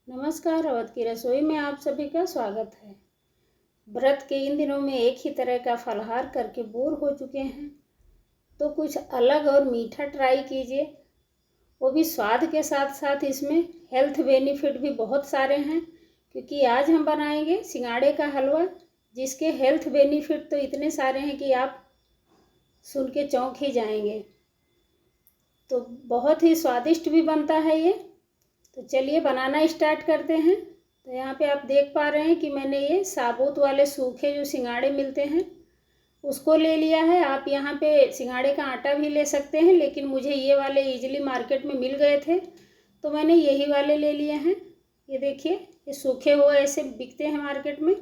नमस्कार। अवध की रसोई में आप सभी का स्वागत है। व्रत के इन दिनों में एक ही तरह का फलाहार करके बोर हो चुके हैं, तो कुछ अलग और मीठा ट्राई कीजिए। वो भी स्वाद के साथ साथ इसमें हेल्थ बेनिफिट भी बहुत सारे हैं, क्योंकि आज हम बनाएंगे सिंघाड़े का हलवा, जिसके हेल्थ बेनिफिट तो इतने सारे हैं कि आप सुन के चौंक ही जाएंगे। तो बहुत ही स्वादिष्ट भी बनता है ये। तो चलिए बनाना स्टार्ट करते हैं। तो यहाँ पे आप देख पा रहे हैं कि मैंने ये साबुत वाले सूखे जो सिंघाड़े मिलते हैं उसको ले लिया है। आप यहाँ पे सिंघाड़े का आटा भी ले सकते हैं, लेकिन मुझे ये वाले इजीली मार्केट में मिल गए थे तो मैंने यही वाले ले लिए हैं। ये देखिए, ये सूखे हुए ऐसे बिकते हैं मार्केट में।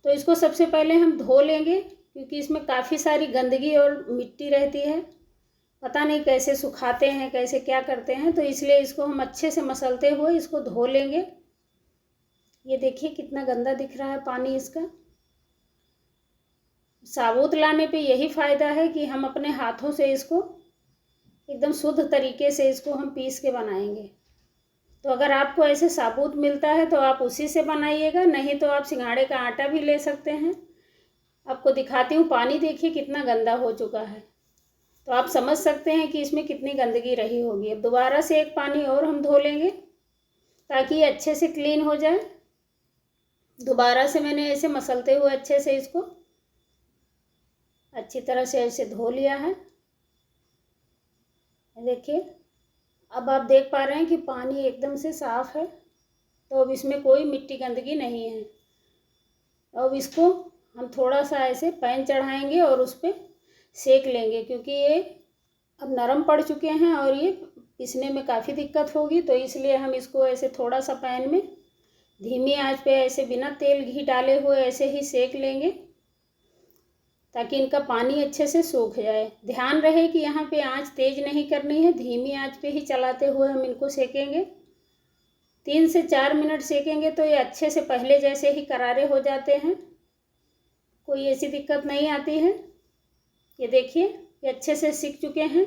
तो इसको सबसे पहले हम धो लेंगे, क्योंकि इसमें काफ़ी सारी गंदगी और मिट्टी रहती है। पता नहीं कैसे सुखाते हैं, कैसे क्या करते हैं, तो इसलिए इसको हम अच्छे से मसलते हुए इसको धो लेंगे। ये देखिए कितना गंदा दिख रहा है पानी इसका। साबुत लाने पे यही फ़ायदा है कि हम अपने हाथों से इसको एकदम शुद्ध तरीके से इसको हम पीस के बनाएंगे। तो अगर आपको ऐसे साबुत मिलता है तो आप उसी से बनाइएगा, नहीं तो आप सिंघाड़े का आटा भी ले सकते हैं। आपको दिखाती हूँ, पानी देखिए कितना गंदा हो चुका है। तो आप समझ सकते हैं कि इसमें कितनी गंदगी रही होगी। अब दोबारा से एक पानी और हम धो लेंगे ताकि ये अच्छे से क्लीन हो जाए। दोबारा से मैंने ऐसे मसलते हुए अच्छे से इसको अच्छी तरह से ऐसे धो लिया है। देखिए, अब आप देख पा रहे हैं कि पानी एकदम से साफ़ है, तो अब इसमें कोई मिट्टी गंदगी नहीं है। अब इसको हम थोड़ा सा ऐसे पैन चढ़ाएंगे और उस पर सेक लेंगे, क्योंकि ये अब नरम पड़ चुके हैं और ये पीसने में काफ़ी दिक्कत होगी। तो इसलिए हम इसको ऐसे थोड़ा सा पैन में धीमी आंच पे ऐसे बिना तेल घी डाले हुए ऐसे ही सेक लेंगे, ताकि इनका पानी अच्छे से सूख जाए। ध्यान रहे कि यहाँ पे आंच तेज़ नहीं करनी है, धीमी आंच पे ही चलाते हुए हम इनको सेकेंगे। 3 से 4 मिनट सेकेंगे तो ये अच्छे से पहले जैसे ही करारे हो जाते हैं, कोई ऐसी दिक्कत नहीं आती है। ये देखिए, ये अच्छे से सीख चुके हैं।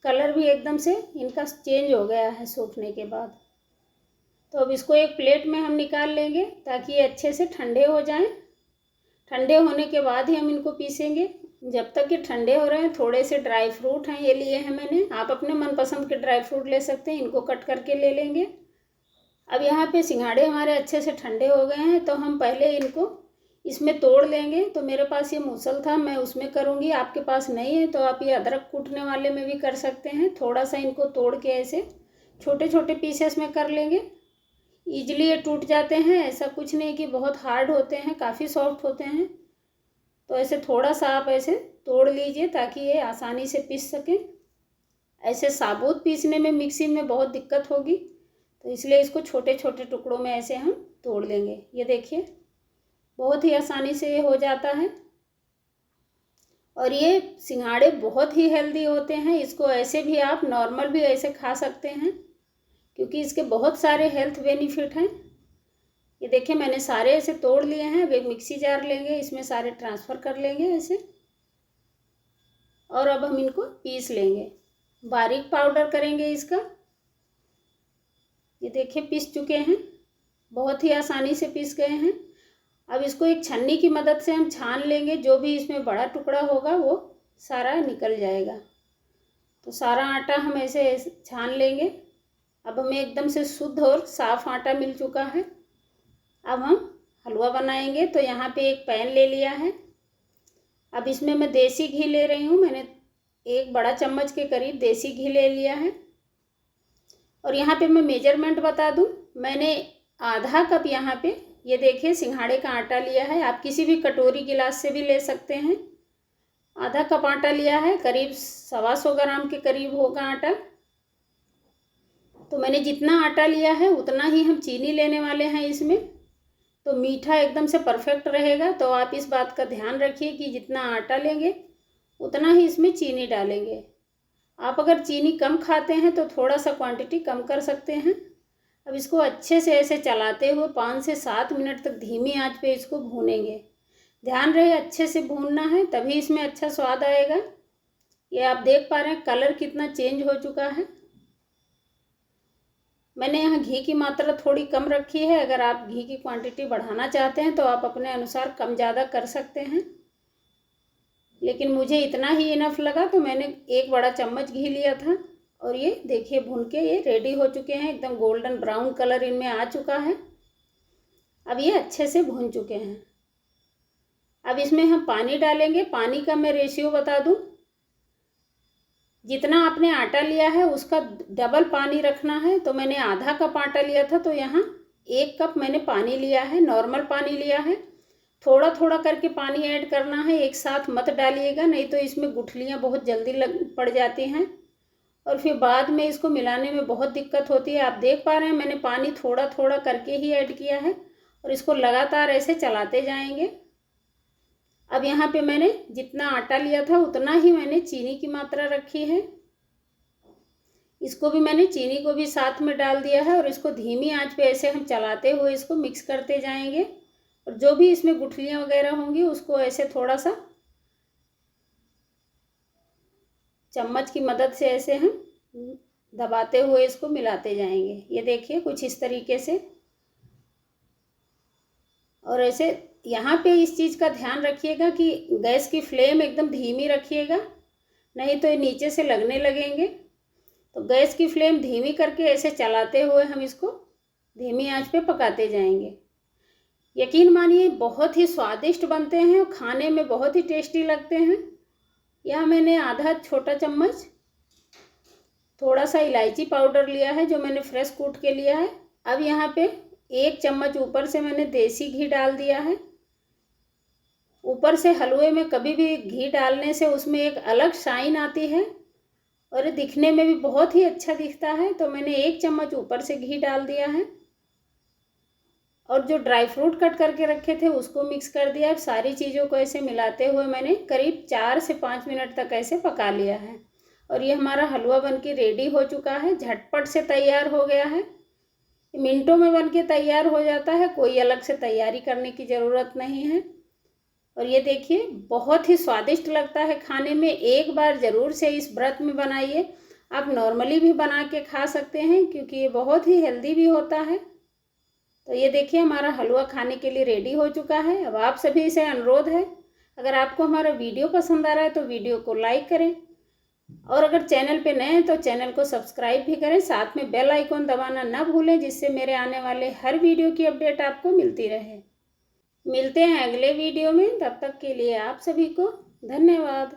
कलर भी एकदम से इनका चेंज हो गया है सूखने के बाद। तो अब इसको एक प्लेट में हम निकाल लेंगे ताकि ये अच्छे से ठंडे हो जाएं। ठंडे होने के बाद ही हम इनको पीसेंगे। जब तक ये ठंडे हो रहे हैं, थोड़े से ड्राई फ्रूट हैं, ये लिए हैं मैंने। आप अपने मनपसंद के ड्राई फ्रूट ले सकते हैं, इनको कट करके ले लेंगे। अब यहाँ पे सिंघाड़े हमारे अच्छे से ठंडे हो गए हैं, तो हम पहले इनको इसमें तोड़ लेंगे। तो मेरे पास ये मूसल था, मैं उसमें करूँगी। आपके पास नहीं है तो आप ये अदरक कूटने वाले में भी कर सकते हैं। थोड़ा सा इनको तोड़ के ऐसे छोटे छोटे पीसेस में कर लेंगे। ईजिली ये टूट जाते हैं, ऐसा कुछ नहीं कि बहुत हार्ड होते हैं, काफ़ी सॉफ्ट होते हैं। तो ऐसे थोड़ा सा आप ऐसे तोड़ लीजिए ताकि ये आसानी से पीस सकें। ऐसे साबुत पीसने में मिक्सी में बहुत दिक्कत होगी, तो इसलिए इसको छोटे छोटे टुकड़ों में ऐसे हम तोड़ लेंगे। ये देखिए, बहुत ही आसानी से ये हो जाता है। और ये सिंघाड़े बहुत ही हेल्दी होते हैं। इसको ऐसे भी आप नॉर्मल भी ऐसे खा सकते हैं, क्योंकि इसके बहुत सारे हेल्थ बेनिफिट हैं। ये देखिए, मैंने सारे ऐसे तोड़ लिए हैं। अब एक मिक्सी जार लेंगे, इसमें सारे ट्रांसफ़र कर लेंगे ऐसे, और अब हम इनको पीस लेंगे, बारीक पाउडर करेंगे इसका। ये देखिए, पीस चुके हैं, बहुत ही आसानी से पीस गए हैं। अब इसको एक छन्नी की मदद से हम छान लेंगे, जो भी इसमें बड़ा टुकड़ा होगा वो सारा निकल जाएगा। तो सारा आटा हम ऐसे छान लेंगे। अब हमें एकदम से शुद्ध और साफ़ आटा मिल चुका है। अब हम हलवा बनाएंगे। तो यहाँ पे एक पैन ले लिया है। अब इसमें मैं देसी घी ले रही हूँ। मैंने 1 बड़ा चम्मच के करीब देसी घी ले लिया है। और यहाँ पे मैं मेजरमेंट बता दूँ, मैंने आधा कप यहाँ पे ये देखिए सिंघाड़े का आटा लिया है। आप किसी भी कटोरी गिलास से भी ले सकते हैं। आधा कप आटा लिया है, करीब 125 ग्राम के करीब होगा आटा। तो मैंने जितना आटा लिया है उतना ही हम चीनी लेने वाले हैं इसमें। तो मीठा एकदम से परफेक्ट रहेगा। तो आप इस बात का ध्यान रखिए कि जितना आटा लेंगे उतना ही इसमें चीनी डालेंगे। आप अगर चीनी कम खाते हैं तो थोड़ा सा क्वांटिटी कम कर सकते हैं। अब इसको अच्छे से ऐसे चलाते हुए 5 से 7 मिनट तक धीमी आंच पे इसको भूनेंगे। ध्यान रहे अच्छे से भूनना है, तभी इसमें अच्छा स्वाद आएगा। ये आप देख पा रहे हैं कलर कितना चेंज हो चुका है। मैंने यहाँ घी की मात्रा थोड़ी कम रखी है। अगर आप घी की क्वांटिटी बढ़ाना चाहते हैं तो आप अपने अनुसार कम ज़्यादा कर सकते हैं, लेकिन मुझे इतना ही इनफ लगा तो मैंने 1 बड़ा चम्मच घी लिया था। और ये देखिए भून के ये रेडी हो चुके हैं, एकदम गोल्डन ब्राउन कलर इनमें आ चुका है। अब ये अच्छे से भून चुके हैं। अब इसमें हम पानी डालेंगे। पानी का मैं रेशियो बता दूं, जितना आपने आटा लिया है उसका डबल पानी रखना है। तो मैंने आधा कप आटा लिया था, तो यहाँ 1 कप मैंने पानी लिया है, नॉर्मल पानी लिया है। थोड़ा थोड़ा करके पानी ऐड करना है, एक साथ मत डालिएगा, नहीं तो इसमें गुठलियाँ बहुत जल्दी पड़ जाती हैं और फिर बाद में इसको मिलाने में बहुत दिक्कत होती है। आप देख पा रहे हैं मैंने पानी थोड़ा थोड़ा करके ही ऐड किया है और इसको लगातार ऐसे चलाते जाएंगे। अब यहाँ पे मैंने जितना आटा लिया था उतना ही मैंने चीनी की मात्रा रखी है। इसको भी मैंने चीनी को भी साथ में डाल दिया है और इसको धीमी आंच पे ऐसे हम चलाते हुए इसको मिक्स करते जाएंगे। और जो भी इसमें गुठलियाँ वगैरह होंगी उसको ऐसे थोड़ा सा चम्मच की मदद से ऐसे हम दबाते हुए इसको मिलाते जाएंगे। ये देखिए कुछ इस तरीके से। और ऐसे यहाँ पे इस चीज़ का ध्यान रखिएगा कि गैस की फ्लेम एकदम धीमी रखिएगा, नहीं तो ये नीचे से लगने लगेंगे। तो गैस की फ्लेम धीमी करके ऐसे चलाते हुए हम इसको धीमी आंच पे पकाते जाएंगे। यकीन मानिए बहुत ही स्वादिष्ट बनते हैं और खाने में बहुत ही टेस्टी लगते हैं। यहाँ मैंने आधा छोटा चम्मच थोड़ा सा इलायची पाउडर लिया है, जो मैंने फ्रेश कूट के लिया है। अब यहाँ पे 1 चम्मच ऊपर से मैंने देसी घी डाल दिया है। ऊपर से हलवे में कभी भी घी डालने से उसमें एक अलग शाइन आती है और ये दिखने में भी बहुत ही अच्छा दिखता है। तो मैंने 1 चम्मच ऊपर से घी डाल दिया है और जो ड्राई फ्रूट कट करके रखे थे उसको मिक्स कर दिया। अब सारी चीज़ों को ऐसे मिलाते हुए मैंने करीब 4 से 5 मिनट तक ऐसे पका लिया है और ये हमारा हलवा बनके रेडी हो चुका है। झटपट से तैयार हो गया है, मिनटों में बनके तैयार हो जाता है, कोई अलग से तैयारी करने की ज़रूरत नहीं है। और ये देखिए बहुत ही स्वादिष्ट लगता है खाने में। एक बार ज़रूर से इस व्रत में बनाइए। आप नॉर्मली भी बना के खा सकते हैं क्योंकि ये बहुत ही हेल्दी भी होता है। तो ये देखिए हमारा हलवा खाने के लिए रेडी हो चुका है। अब आप सभी से अनुरोध है, अगर आपको हमारा वीडियो पसंद आ रहा है तो वीडियो को लाइक करें और अगर चैनल पे नए हैं तो चैनल को सब्सक्राइब भी करें। साथ में बेल आइकॉन दबाना ना भूलें, जिससे मेरे आने वाले हर वीडियो की अपडेट आपको मिलती रहे। मिलते हैं अगले वीडियो में, तब तक के लिए आप सभी को धन्यवाद।